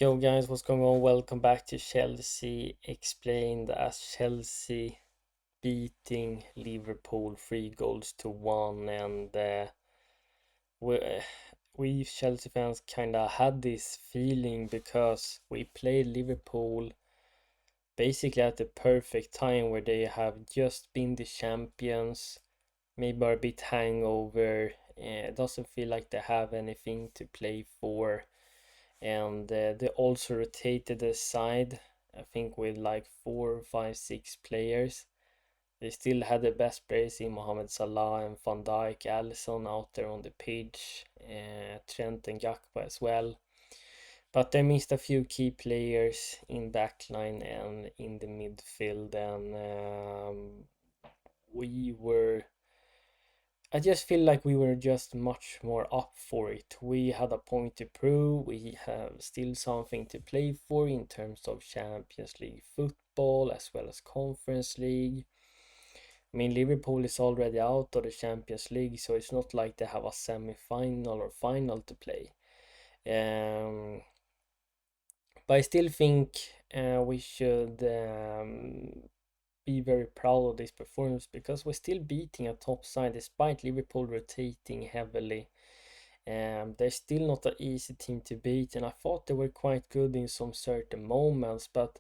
Yo guys, what's going on? Welcome back to Chelsea Explained as Chelsea beating Liverpool 3 goals to 1 and we, uh, we Chelsea fans kinda had this feeling because we played Liverpool basically at the perfect time where they have just been the champions, maybe are a bit hangover, doesn't feel like they have anything to play for and they also rotated the side, I think with like 4, 5, 6 players. They still had the best players in Mohamed Salah and Van Dijk, Alisson out there on the pitch, Trent and Gakpo as well. But they missed a few key players in backline and in the midfield, and we were I just feel like we were just much more up for it. We had a point to prove. We have still something to play for in terms of Champions League football as well as Conference League. I mean, Liverpool is already out of the Champions League, so it's not like they have a semi-final or final to play. Um, but I still think we should be very proud of this performance because we're still beating a top side despite Liverpool rotating heavily. They're still not an easy team to beat, and I thought they were quite good in some certain moments, but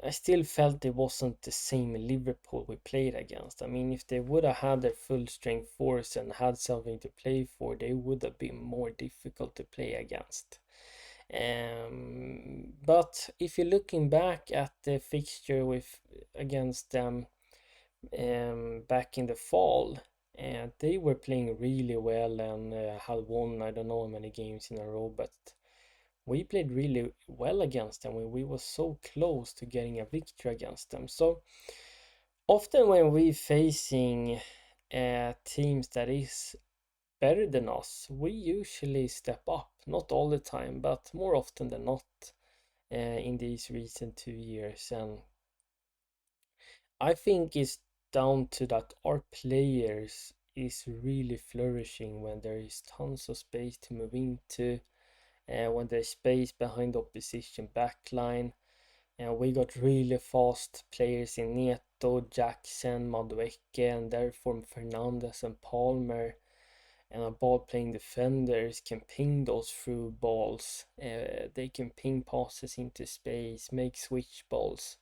I still felt it wasn't the same Liverpool we played against. I mean, if they would have had their full strength force and had something to play for, they would have been more difficult to play against. But if you're looking back at the fixture with against them back in the fall, and they were playing really well and had won I don't know how many games in a row, but we played really well against them. We were so close to getting a victory against them. So often when we facing teams that is better than us, we usually step up. Not all the time, but more often than not in these recent 2 years. And I think it's down to that our players is really flourishing when there is tons of space to move into, when there's space behind the opposition backline. And we got really fast players in Neto, Jackson, Madueke, and therefore Fernandez and Palmer. And our ball playing defenders can ping those through balls. They can ping passes into space, make switch balls,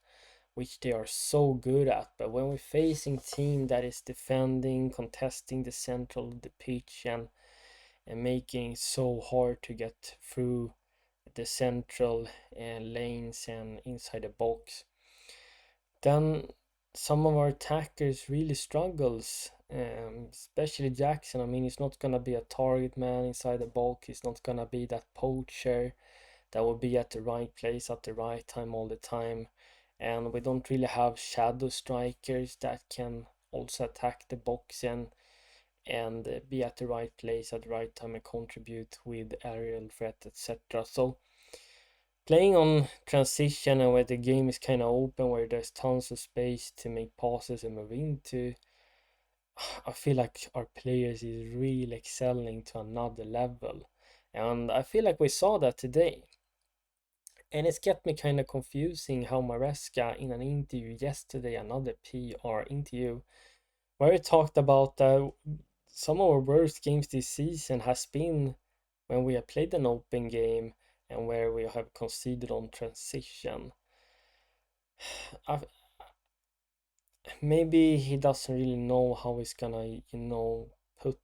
which they are so good at. But when we're facing team that is defending, contesting the central of the pitch and making it so hard to get through the central lanes and inside the box, then some of our attackers really struggles, especially Jackson. I mean, he's not gonna be a target man inside the box. He's not gonna be that poacher that will be at the right place at the right time all the time. And we don't really have shadow strikers that can also attack the box and be at the right place at the right time and contribute with aerial threat, etc. So playing on transition and where the game is kind of open, where there's tons of space to make passes and move into, I feel like our players is really excelling to another level. And I feel like we saw that today. And it's kept me kind of confusing how Maresca in an interview yesterday, another PR interview, where he talked about some of our worst games this season has been when we have played an open game and where we have conceded on transition. I, maybe he doesn't really know how he's gonna, put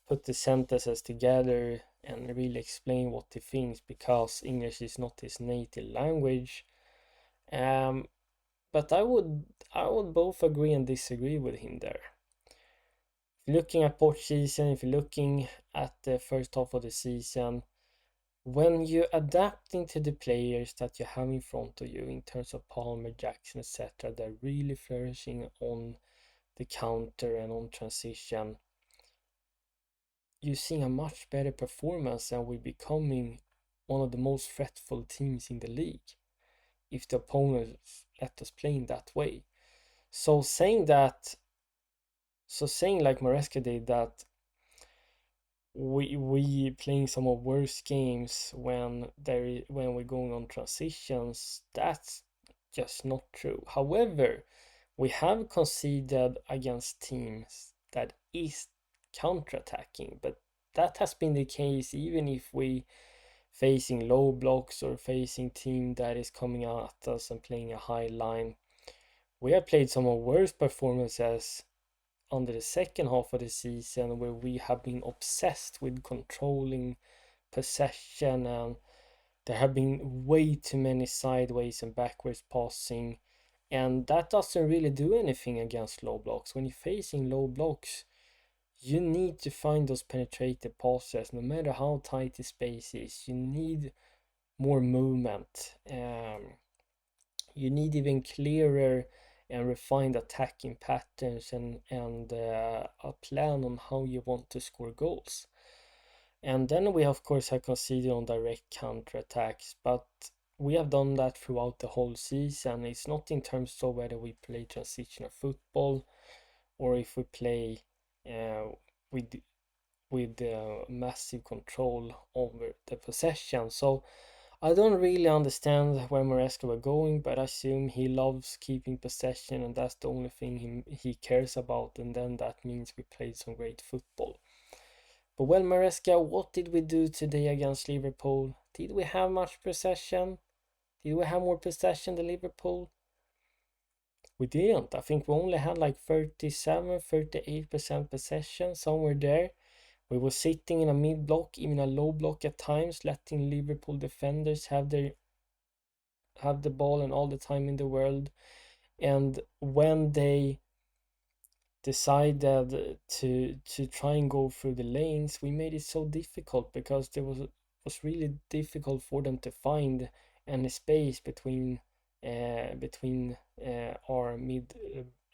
put the sentences together and really explain what he thinks because English is not his native language. Um, but I would both agree and disagree with him there. If you're looking at Port season, if you're looking at the first half of the season, when you're adapting to the players that you have in front of you in terms of Palmer, Jackson, etc., they're really flourishing on the counter and on transition. You're seeing a much better performance and we're becoming one of the most threatful teams in the league if the opponents let us play in that way. So saying like Maresca did that we playing some of worst games when we're going on transitions. That's just not true. However, we have conceded against teams that is counterattacking, but that has been the case even if we facing low blocks or facing team that is coming at us and playing a high line. We have played some of worst performances under the second half of the season where we have been obsessed with controlling possession, and there have been way too many sideways and backwards passing, and that doesn't really do anything against low blocks. When you're facing low blocks, you need to find those penetrative passes no matter how tight the space is. You need more movement. You need even clearer and refined attacking patterns, and a plan on how you want to score goals. And then we of course have conceded on direct counter attacks, but we have done that throughout the whole season. It's not in terms of whether we play transitional football or if we play uh, with massive control over the possession. So I don't really understand where Maresca were going, but I assume he loves keeping possession and that's the only thing he cares about, and then that means we played some great football. But well, Maresca, what did we do today against Liverpool? Did we have much possession? Did we have more possession than Liverpool? We didn't. I think we only had like 37, 38% possession, somewhere there. We were sitting in a mid block, even a low block at times, letting Liverpool defenders have the ball and all the time in the world. And when they decided to try and go through the lanes, we made it so difficult because there was really difficult for them to find any space between our mid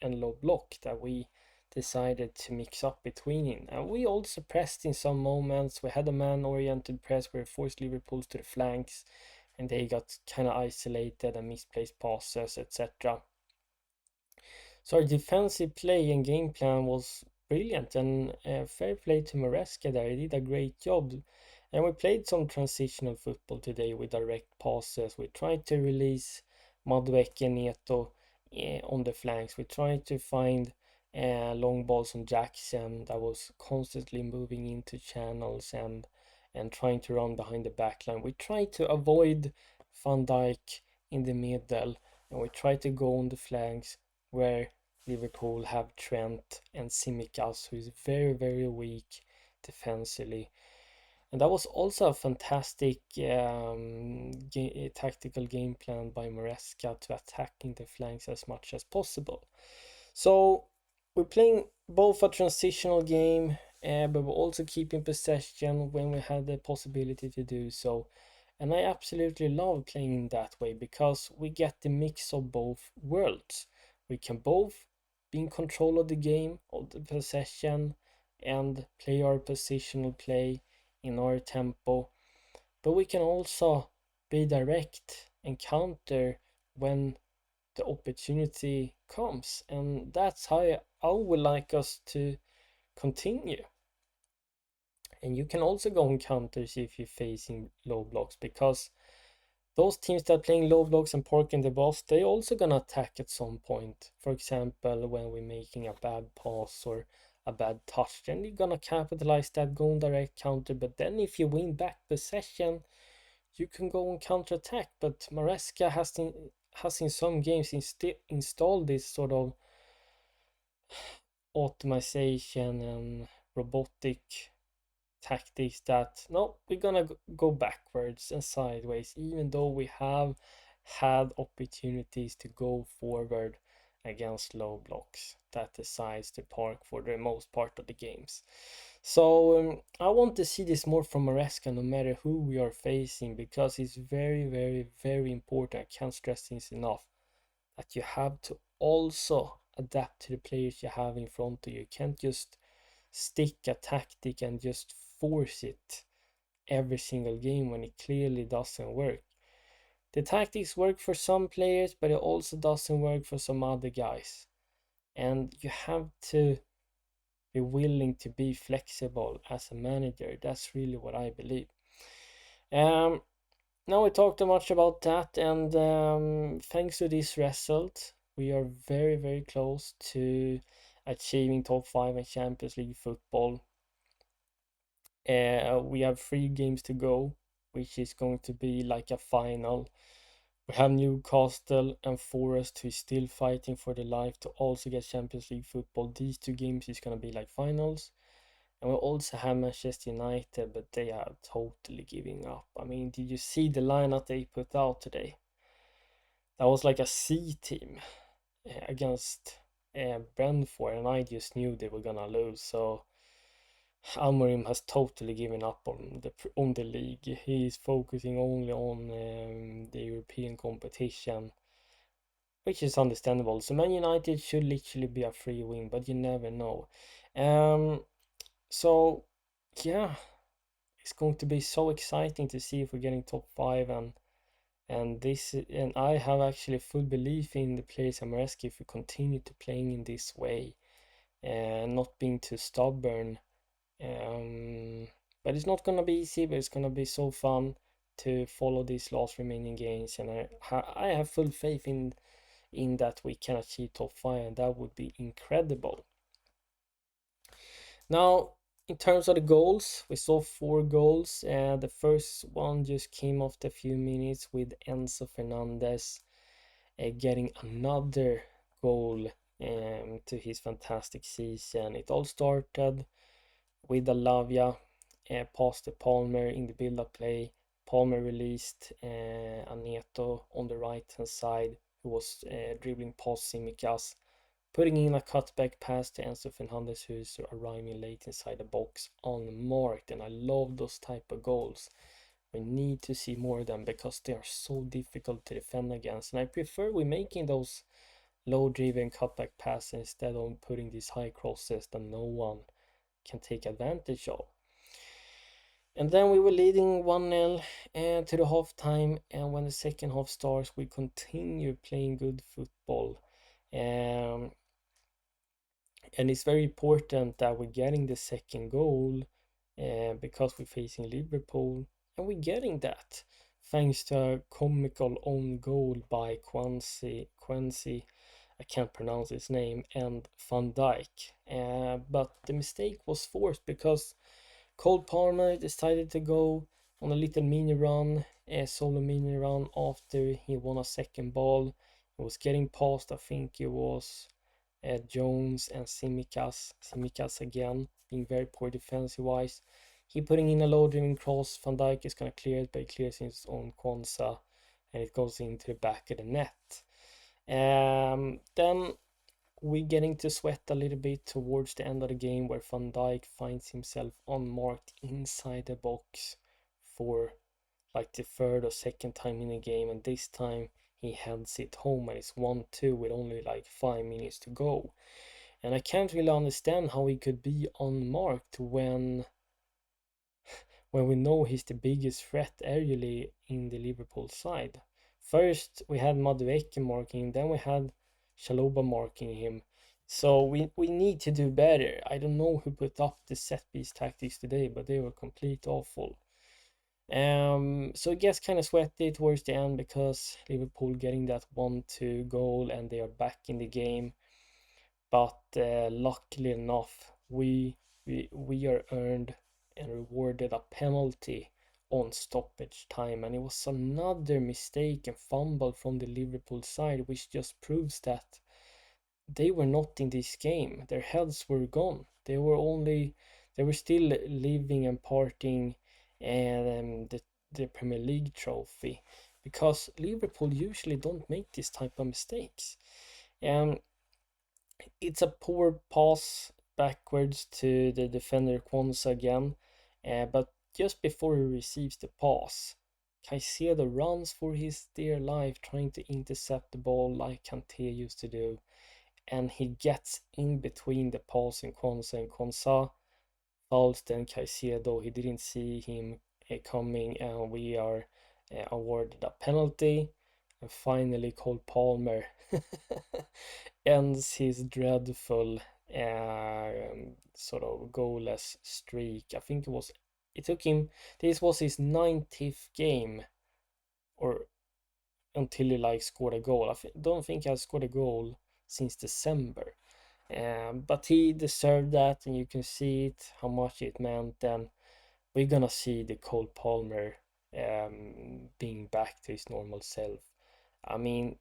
and low block that we decided to mix up between it. And we also pressed in some moments. We had a man-oriented press where we forced Liverpool to the flanks, and they got kind of isolated and misplaced passes, etc. So our defensive play and game plan was brilliant, and fair play to Maresca there. He did a great job. And we played some transitional football today with direct passes. We tried to release Madueke and Neto on the flanks. We tried to find long balls on Jackson that was constantly moving into channels and trying to run behind the backline. We tried to avoid Van Dijk in the middle, and we tried to go on the flanks where Liverpool have Trent and Tsimikas, who is very, very weak defensively. And that was also a fantastic tactical game plan by Maresca to attacking the flanks as much as possible. So we're playing both a transitional game, but we're also keeping possession when we had the possibility to do so. And I absolutely love playing that way because we get the mix of both worlds. We can both be in control of the game, of the possession, and play our positional play in our tempo. But we can also be direct and counter when the opportunity comes. And that's how I would like us to continue. And you can also go on counters if you're facing low blocks, because those teams that are playing low blocks and parking the box, they also gonna attack at some point. For example, when we're making a bad pass or a bad touch, then you're gonna capitalize that, go on direct counter. But then if you win back possession, you can go on counter attack. But Maresca has in some games installed this sort of automation and robotic tactics that no, we're gonna go backwards and sideways, even though we have had opportunities to go forward against low blocks that decides to park for the most part of the games. So I want to see this more from Maresca no matter who we are facing, because it's very, very, very important. I can't stress this enough, that you have to also adapt to the players you have in front of you. You can't just stick a tactic and just force it every single game when it clearly doesn't work. The tactics work for some players, but it also doesn't work for some other guys. And you be willing to be flexible as a manager. That's really what I believe. Um, Now we talked too much about that, and thanks to this result, we are very, very close to achieving top five in Champions League football. We have 3 games to go, which is going to be like a final. We have Newcastle and Forest who is still fighting for their life to also get Champions League football. These 2 games is gonna be like finals. And we also have Manchester United, but they are totally giving up. I mean, did you see the lineup they put out today? That was like a C team against Brentford, and I just knew they were gonna lose. So Amorim has totally given up on the league. He is focusing only on the European competition, which is understandable. So Man United should literally be a free win, but you never know. So yeah, it's going to be so exciting to see if we're getting top five, and I have actually full belief in the players Amoreski if we continue to playing in this way and not being too stubborn. But it's not gonna be easy, but it's gonna be so fun to follow these last remaining games, and I have full faith in that we can achieve top five, and that would be incredible. Now, in terms of the goals, we saw 4 goals. The first one just came after a few minutes with Enzo Fernandez getting another goal to his fantastic season. It all started with the Lavia pass to Palmer in the build-up play. Palmer released Aneto on the right hand side, who was dribbling past Simicas, putting in a cutback pass to Enzo Fernandez, who's arriving late inside the box unmarked. And I love those type of goals. We need to see more of them because they are so difficult to defend against. And I prefer we making those low driven cutback passes instead of putting these high crosses that no one can take advantage of. And then we were leading 1-0 to the half time, and when the second half starts, we continue playing good football. Um, and it's very important that we're getting the second goal because we're facing Liverpool, and we're getting that thanks to a comical own goal by Quincy, I can't pronounce his name, and Van Dijk. But the mistake was forced because Cole Palmer decided to go on a little mini run, a solo mini run after he won a second ball. He was getting past, I think it was Jones and Simicas. Simicas again, being very poor defensive wise. He putting in a low driven cross. Van Dijk is gonna clear it, but he clears his own Kwanzaa, and it goes into the back of the net. Then we getting to sweat a little bit towards the end of the game where Van Dijk finds himself unmarked inside the box for like the third or second time in the game, and this time he heads it home and it's 1-2 with only like 5 minutes to go. And I can't really understand how he could be unmarked when we know he's the biggest threat aerially in the Liverpool side. First we had Madueke marking him, then we had Shaloba marking him. So we need to do better. I don't know who put up the set piece tactics today, but they were complete awful. So it gets kind of sweaty towards the end because Liverpool getting that 1-2 goal and they are back in the game. But luckily enough, we are earned and rewarded a penalty on stoppage time, and it was another mistake and fumble from the Liverpool side, which just proves that they were not in this game. Their heads were gone. They were still living and partying and the Premier League trophy, because Liverpool usually don't make this type of mistakes. And it's a poor pass backwards to the defender Kwanzaa again, but just before he receives the pass, Caicedo runs for his dear life trying to intercept the ball like Kanté used to do, and he gets in between the pass and Kwanzaa fouls then Caicedo. He didn't see him coming, and we are awarded a penalty. And finally, Cole Palmer ends his dreadful sort of goalless streak. I think it took him, this was his 90th game, or until he like scored a goal. Don't think he has scored a goal since December. But he deserved that, and you can see it, how much it meant. And we're gonna see the Cole Palmer being back to his normal self. I mean,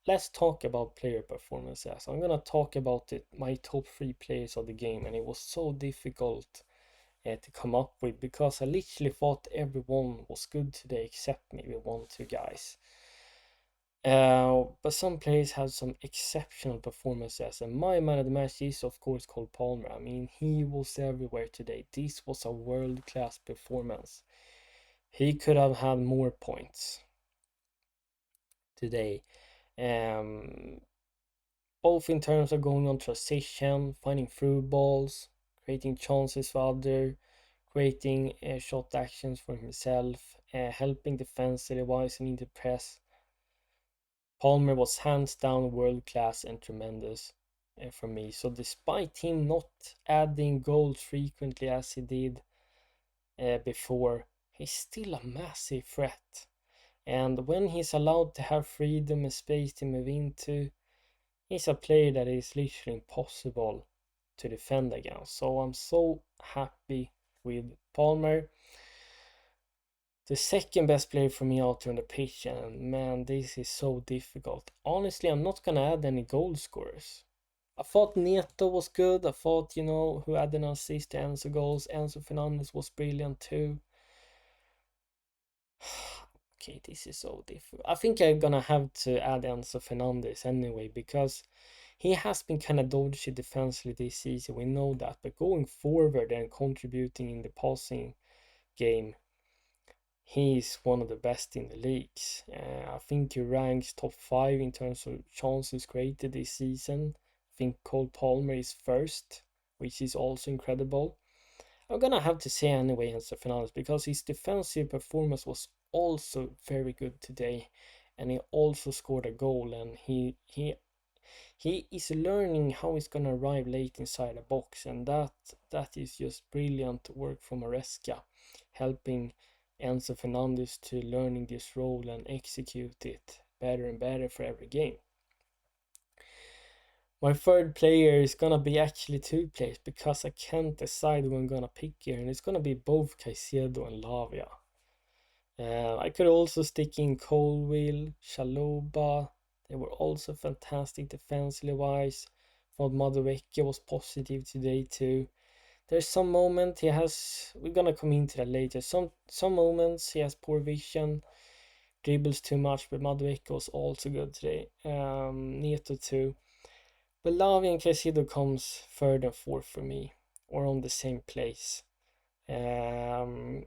let's talk about player performances. I'm gonna talk about my top three players of the game, and it was so difficult to come up with, because I literally thought everyone was good today except maybe one, two guys. But some players had some exceptional performances, and my man of the match is of course Cole Palmer. I mean, he was everywhere today. This was a world-class performance. He could have had more points today. Um, Both in terms of going on transition, finding through balls, creating chances for other, creating shot actions for himself, helping defensively wise and in the press. Palmer was hands down world class and tremendous for me. So despite him not adding goals frequently as he did before, he's still a massive threat. And when he's allowed to have freedom and space to move into, he's a player that is literally impossible to defend against. So I'm so happy with Palmer. The second best player for me out on the pitch, and man, this is so difficult. Honestly, I'm not gonna add any goal scorers. I thought Neto was good. I thought, who had an assist to Enzo goals. Enzo Fernandez was brilliant too. Okay, this is so difficult. I think I'm gonna have to add Enzo Fernandez anyway, because he has been kind of dodgy defensively this season. We know that, but going forward and contributing in the passing game, he's one of the best in the leagues. I think he ranks top 5 in terms of chances created this season. I think Cole Palmer is first, which is also incredible. I'm gonna have to say anyway Enzo Fernandez, because his defensive performance was also very good today, and he also scored a goal, and he is learning how he's gonna arrive late inside the box, and that is just brilliant work from Maresca, helping Enzo Fernandez to learning this role and execute it better and better for every game. My third player is gonna be actually two players, because I can't decide who I'm gonna pick here, and it's gonna be both Caicedo and Lavia. I could also stick in Colwill, Shaloba. They were also fantastic defensively wise. Thought Madueke was positive today too. There's some moment he has, we're gonna come into that later. Some moments he has poor vision, dribbles too much, but Madueke was also good today. Neto too. But Lavia and Caicedo comes third and fourth for me, or on the same place. Um,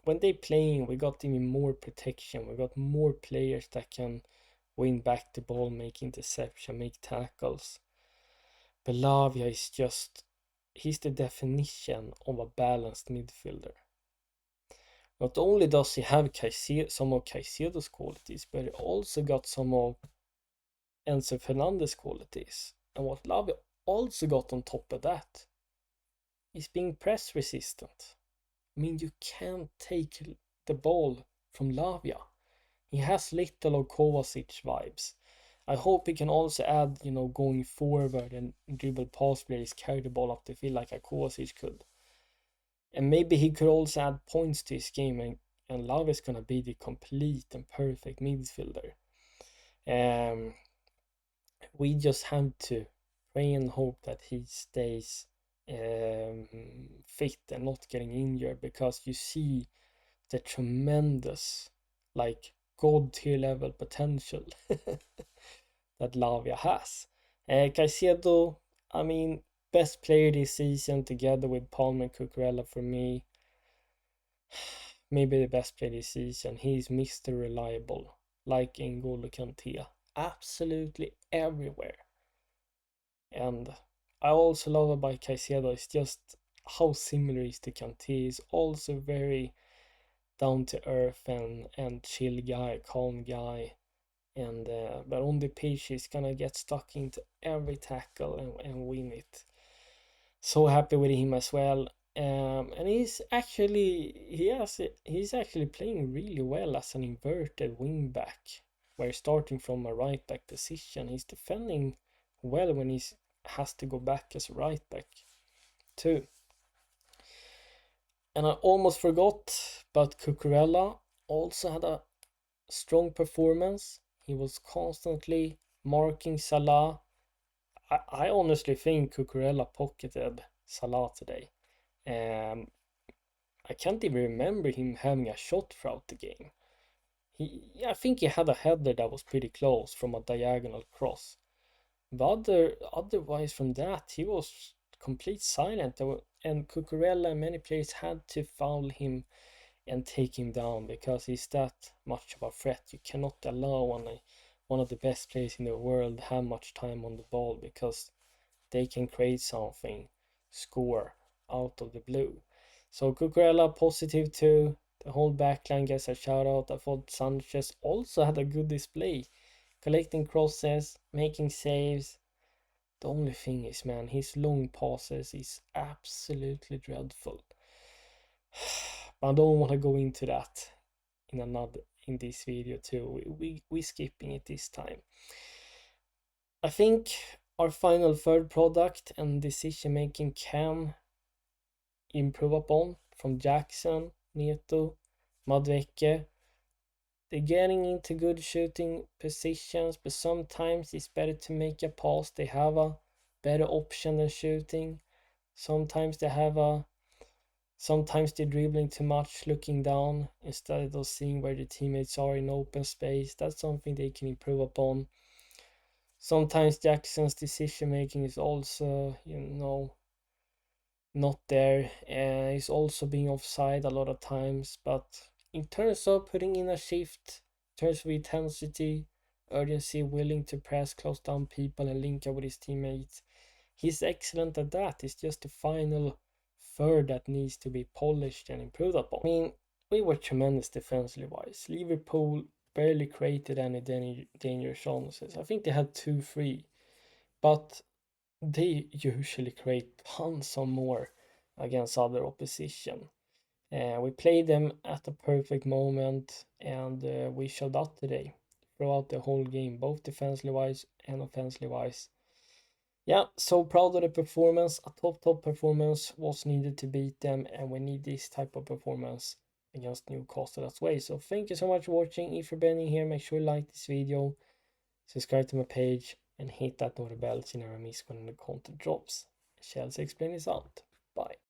when they playing, we got even more protection. We got more players that can win back the ball, make interception, make tackles. But Lavia is just, he's the definition of a balanced midfielder. Not only does he have some of Caicedo's qualities, but he also got some of Enzo Fernandez qualities. And what Lavia also got on top of that is being press resistant. I mean, you can't take the ball from Lavia. He has little of Kovacic vibes. I hope he can also add, going forward and dribble pass players, carry the ball up the field like a Kovacic could. And maybe he could also add points to his game, and Lavia is going to be the complete and perfect midfielder. We just have to pray and hope that he stays fit and not getting injured, because you see the tremendous, like, god tier level potential that Lavia has. Caicedo, I mean, best player this season together with Palmer and Cucurella for me. Maybe the best player this season. He's Mr. Reliable, like N'Golo Kanté, absolutely everywhere. And I also love about Caicedo is just how similar he is to Kanté. He's also very down to earth and chill guy, calm guy. But on the pitch he's gonna get stuck into every tackle and win it. So happy with him as well. And he's actually playing really well as an inverted wing back, where starting from a right back position, he's defending well when he has to go back as a right back too. And I almost forgot, but Cucurella also had a strong performance. He was constantly marking Salah. I honestly think Cucurella pocketed Salah today. Um, I can't even remember him having a shot throughout the game. I think he had a header that was pretty close from a diagonal cross. But otherwise from that, he was complete silent. And Cucurella and many players had to foul him and take him down because he's that much of a threat. You cannot allow one of the best players in the world have much time on the ball because they can create something, score out of the blue. So Cucurella positive too. The whole backline gets a shout out. I thought Sanchez also had a good display, collecting crosses, making saves. The only thing is, man, his long passes is absolutely dreadful. But I don't want to go into that in this video too. We skipping it this time. I think our final third product and decision making can improve upon from Jackson, Neto, Madueke. They're getting into good shooting positions, but sometimes it's better to make a pass. They have a better option than shooting. Sometimes they're dribbling too much, looking down instead of seeing where the teammates are in open space. That's something they can improve upon. Sometimes Jackson's decision making is also, not there. He's also being offside a lot of times. But in terms of putting in a shift, in terms of intensity, urgency, willing to press, close down people, and link up with his teammates, he's excellent at that. It's just the final third that needs to be polished and improved upon. I mean, we were tremendous defensively wise. Liverpool barely created any dangerous chances. I think they had 2-3, but they usually create tons of more against other opposition. We played them at the perfect moment, and we showed up today throughout the whole game, both defensively wise and offensively wise. Yeah, so proud of the performance. A top performance was needed to beat them, and we need this type of performance against Newcastle as well. So thank you so much for watching. If you're new here, make sure you like this video, subscribe to my page, and hit that notification bell so you never miss when the content drops. Chelsea Explained is out. Bye.